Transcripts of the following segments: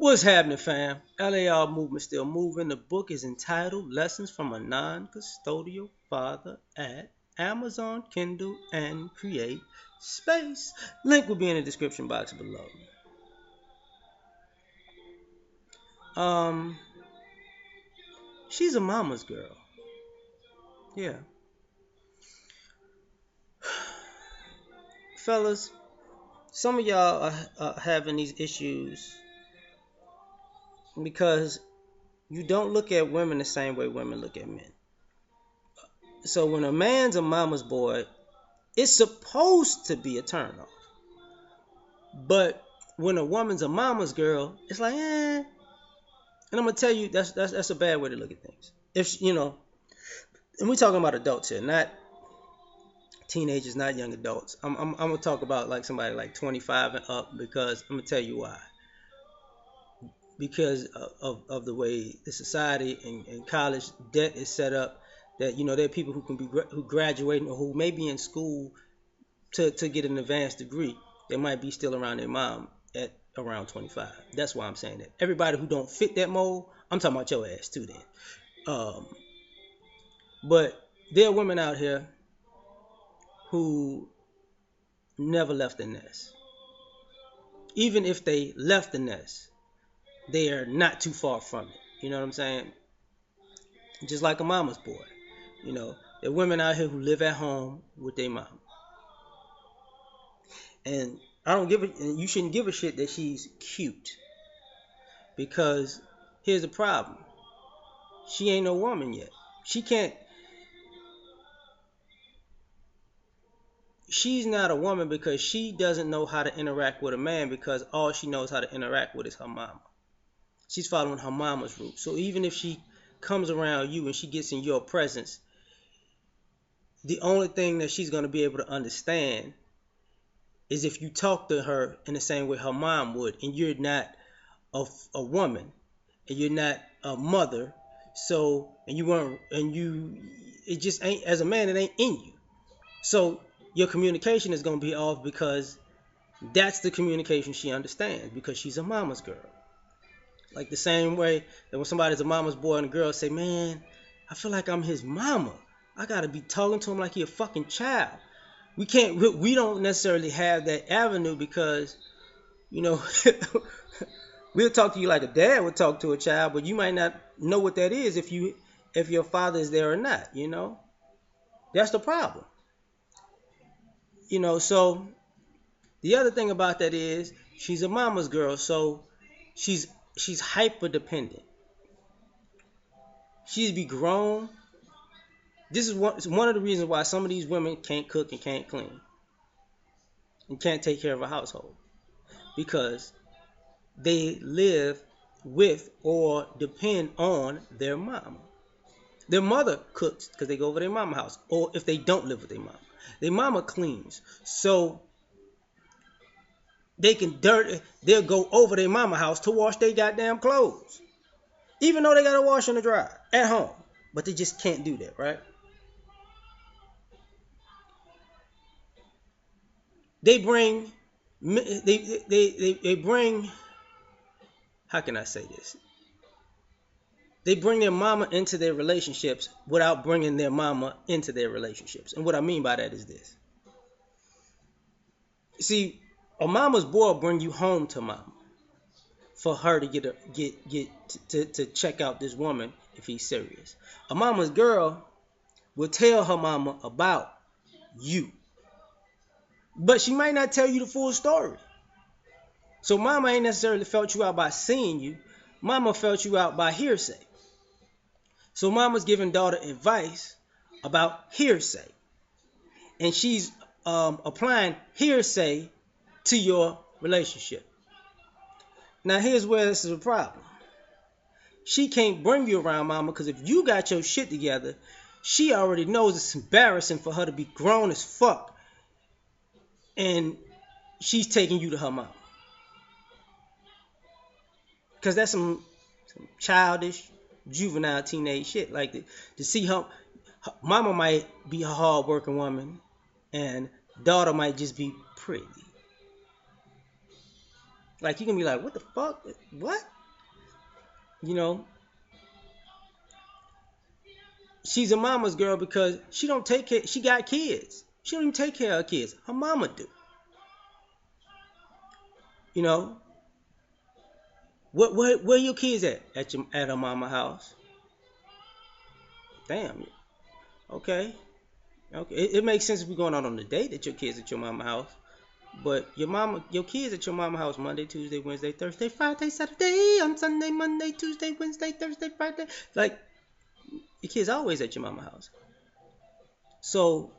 What's happening, fam? L.A.R. movement still moving. The book is entitled Lessons from a Non-Custodial Father at Amazon, Kindle, and Create Space. Link will be in the description box below. Um, she's a mama's girl. Yeah. Fellas, some of y'all are having these issues because you don't look at women the same way women look at men. So when a man's a mama's boy, it's supposed to be a turnoff. But when a woman's a mama's girl, it's like, eh. And I'm gonna tell you that's a bad way to look at things. If you know, and we're talking about adults here, not teenagers, not young adults. I'm gonna talk about like somebody like 25 and up because I'm gonna tell you why. Because of the way the society and college debt is set up, that there are people who graduating or who may be in school to get an advanced degree. They might be still around their mom at around 25. That's why I'm saying that. Everybody who don't fit that mold, I'm talking about your ass too then. Um, but there are women out here who never left the nest. Even if they left the nest, they are not too far from it. You know what I'm saying? Just like a mama's boy. There are women out here who live at home with their mom. And I don't give a, and you shouldn't give a shit that she's cute. Because here's the problem. She ain't no woman yet. She's not a woman because she doesn't know how to interact with a man because all she knows how to interact with is her mama. She's following her mama's route. So even if she comes around you and she gets in your presence, the only thing that she's going to be able to understand is if you talk to her in the same way her mom would, and you're not a woman, and you're not a mother, it just ain't, as a man, it ain't in you. So your communication is going to be off because that's the communication she understands because she's a mama's girl. Like the same way that when somebody's a mama's boy and a girl say, man, I feel like I'm his mama. I got to be talking to him like he a fucking child. We don't necessarily have that avenue because, we'll talk to you like a dad would talk to a child, but you might not know what that is if your father is there or not, That's the problem. So the other thing about that is she's a mama's girl, so she's hyper dependent. She'd be grown. This is one of the reasons why some of these women can't cook and can't clean and can't take care of a household because they live with or depend on their mama. Their mother cooks because they go over their mama house, or if they don't live with their mama cleans. So they'll go over their mama house to wash their goddamn clothes. Even though they gotta wash and dry at home. But they just can't do that, right? They bring they bring, how can I say this? They bring their mama into their relationships without bringing their mama into their relationships. And what I mean by that is this. See, a mama's boy will bring you home to mama for her to to check out this woman if he's serious. A mama's girl will tell her mama about you. But she might not tell you the full story. So mama ain't necessarily felt you out by seeing you. Mama felt you out by hearsay. So mama's giving daughter advice about hearsay. And she's applying hearsay to your relationship. Now here's where this is a problem. She can't bring you around mama because if you got your shit together, she already knows it's embarrassing for her to be grown as fuck and she's taking you to her mama. Because that's some childish, juvenile, teenage shit. Like to see her mama might be a hard-working woman and daughter might just be pretty. Like you can be like, what the fuck? What? You know, she's a mama's girl because she don't take care. She got kids. She don't even take care of her kids. Her mama do. You know, where your kids at her mama house? Damn. Okay. Okay. It makes sense if we're going out on a date that your kids at your mama house. But your kids at your mama house Monday, Tuesday, Wednesday, Thursday, Friday, Saturday, on Sunday, Monday, Tuesday, Wednesday, Thursday, Friday. Like your kids always at your mama house. So,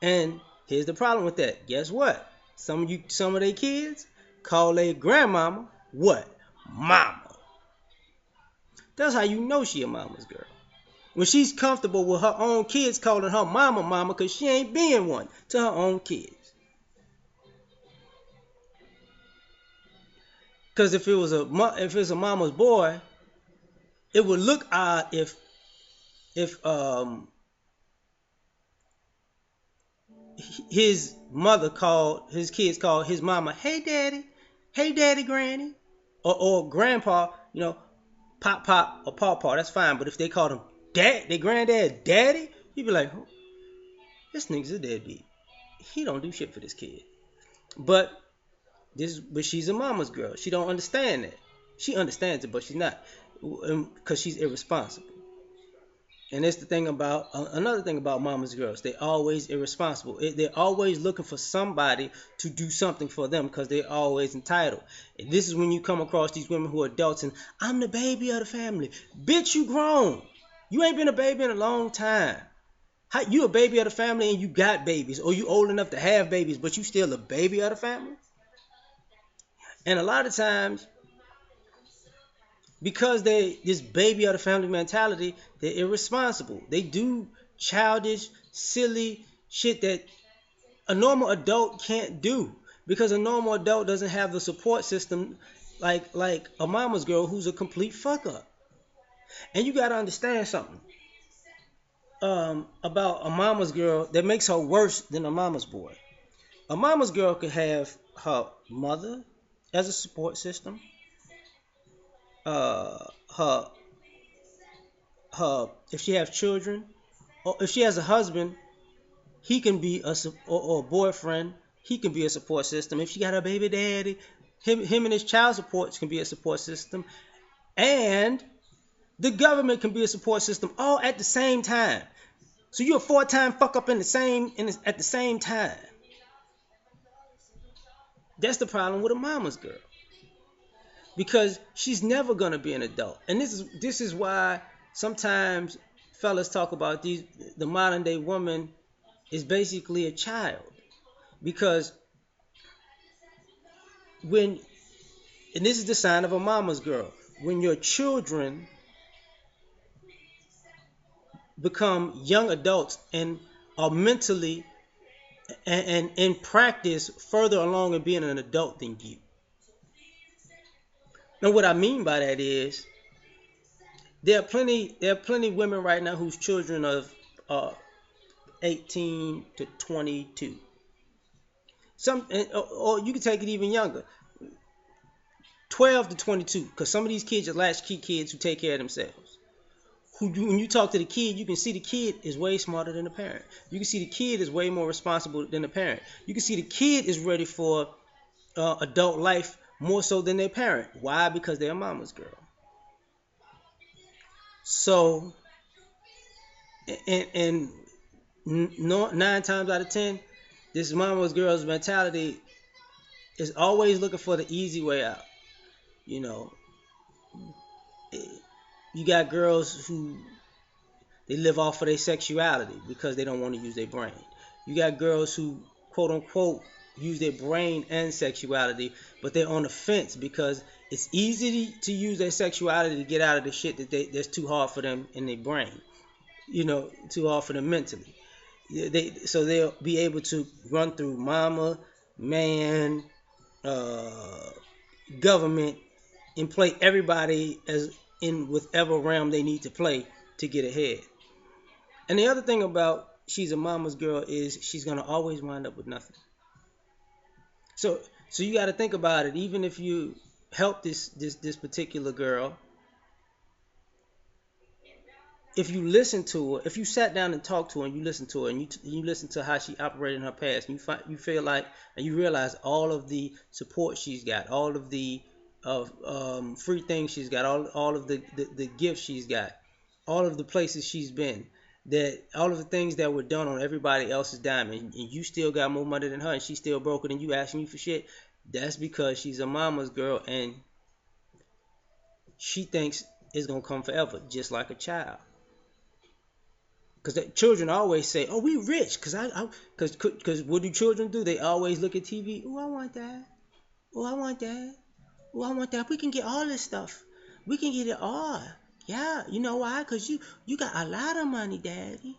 and here's the problem with that. Guess what? Some of their kids call their grandmama what? Mama. That's how you know she a mama's girl. When she's comfortable with her own kids calling her mama mama because she ain't being one to her own kids. Because if it's a mama's boy, it would look odd if his mother called his kids called his mama, hey daddy, granny, or grandpa, pop or paw. That's fine. But if they called him dad, their granddad daddy, you'd be like, this nigga's a deadbeat. He don't do shit for this kid. But she's a mama's girl. She don't understand that. She understands it, but she's not, because she's irresponsible. And that's the thing about another thing about mama's girls. They're always irresponsible. They're always looking for somebody to do something for them because they're always entitled. And this is when you come across these women who are adults and I'm the baby of the family. Bitch, you grown. You ain't been a baby in a long time. How, you a baby of the family and you got babies, or you old enough to have babies, but you still a baby of the family? And a lot of times, because they this baby of the family mentality, they're irresponsible. They do childish, silly shit that a normal adult can't do, because a normal adult doesn't have the support system like a mama's girl who's a complete fuck up. And you gotta understand something about a mama's girl that makes her worse than a mama's boy. A mama's girl could have her mother as a support system, uh, her if she has children, or if she has a husband, he can be or a boyfriend, he can be a support system. If she got a baby daddy, him and his child supports can be a support system, and the government can be a support system all at the same time. So you're a four-time fuck up at the same time. That's the problem with a mama's girl, because she's never gonna be an adult. And this is why sometimes fellas talk about the modern day woman is basically a child, because when and this is the sign of a mama's girl, when your children become young adults and are mentally and in practice further along in being an adult than you. Now what I mean by that is there are plenty women right now whose children of 18 to 22. Or you can take it even younger, 12 to 22, because some of these kids are latchkey kids who take care of themselves. When you talk to the kid, you can see the kid is way smarter than the parent. You can see the kid is way more responsible than the parent. You can see the kid is ready for adult life more so than their parent. Why? Because they're a mama's girl. So, and 9 times out of 10, this mama's girl's mentality is always looking for the easy way out. You know, you got girls who they live off of their sexuality because they don't want to use their brain. You got girls who quote unquote use their brain and sexuality, but they're on the fence because it's easy to use their sexuality to get out of the shit that's too hard for them in their brain. Too hard for them mentally. So they'll be able to run through mama, man, government, and play everybody as in whatever realm they need to play to get ahead. And the other thing about she's a mama's girl is she's gonna always wind up with nothing. So So you got to think about it. Even if you help this particular girl, if you listen to her, if you sat down and talked to her and you listen to her and you listen to how she operated in her past, and you feel like and you realize all of the support she's got, all of the free things she's got, all of the gifts she's got, all of the places she's been, that all of the things that were done on everybody else's dime, and you still got more money than her, and she's still broker than you, asking you for shit. That's because she's a mama's girl and she thinks it's gonna come forever, just like a child. Because the children always say, "Oh, we rich." Because what do children do? They always look at TV. Oh, I want that. Oh, I want that. Oh, I want that. We can get all this stuff. We can get it all. Yeah, you know why? Cause you got a lot of money, Daddy.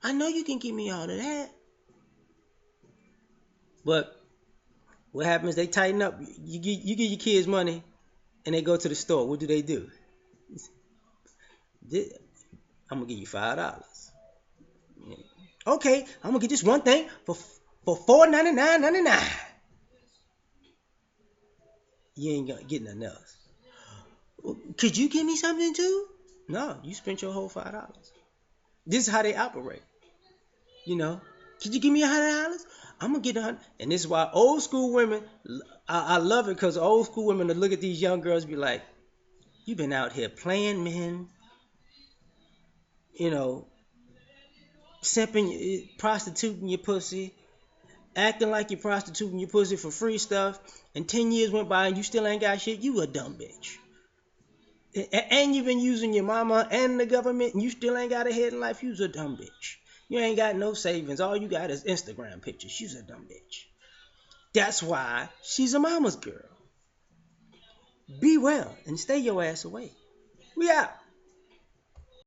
I know you can give me all of that. But what happens? They tighten up. You give your kids money, and they go to the store. What do? I'm gonna give you $5. Okay, I'm gonna get this one thing for $4.99.99. You ain't gonna get nothing else. Could you give me something too? No, you spent your whole $5. This is how they operate. You know, could you give me $100? I'm gonna get 100. And this is why old school women, I love it because old school women to look at these young girls and be like, "You've been out here playing men, you know, simping, prostituting your pussy, acting like you're prostituting your pussy for free stuff, and 10 years went by and you still ain't got shit. You a dumb bitch. And you've been using your mama and the government, and you still ain't got a head in life. You's a dumb bitch. You ain't got no savings. All you got is Instagram pictures. She's a dumb bitch. That's why she's a mama's girl. Be well and stay your ass away. We out.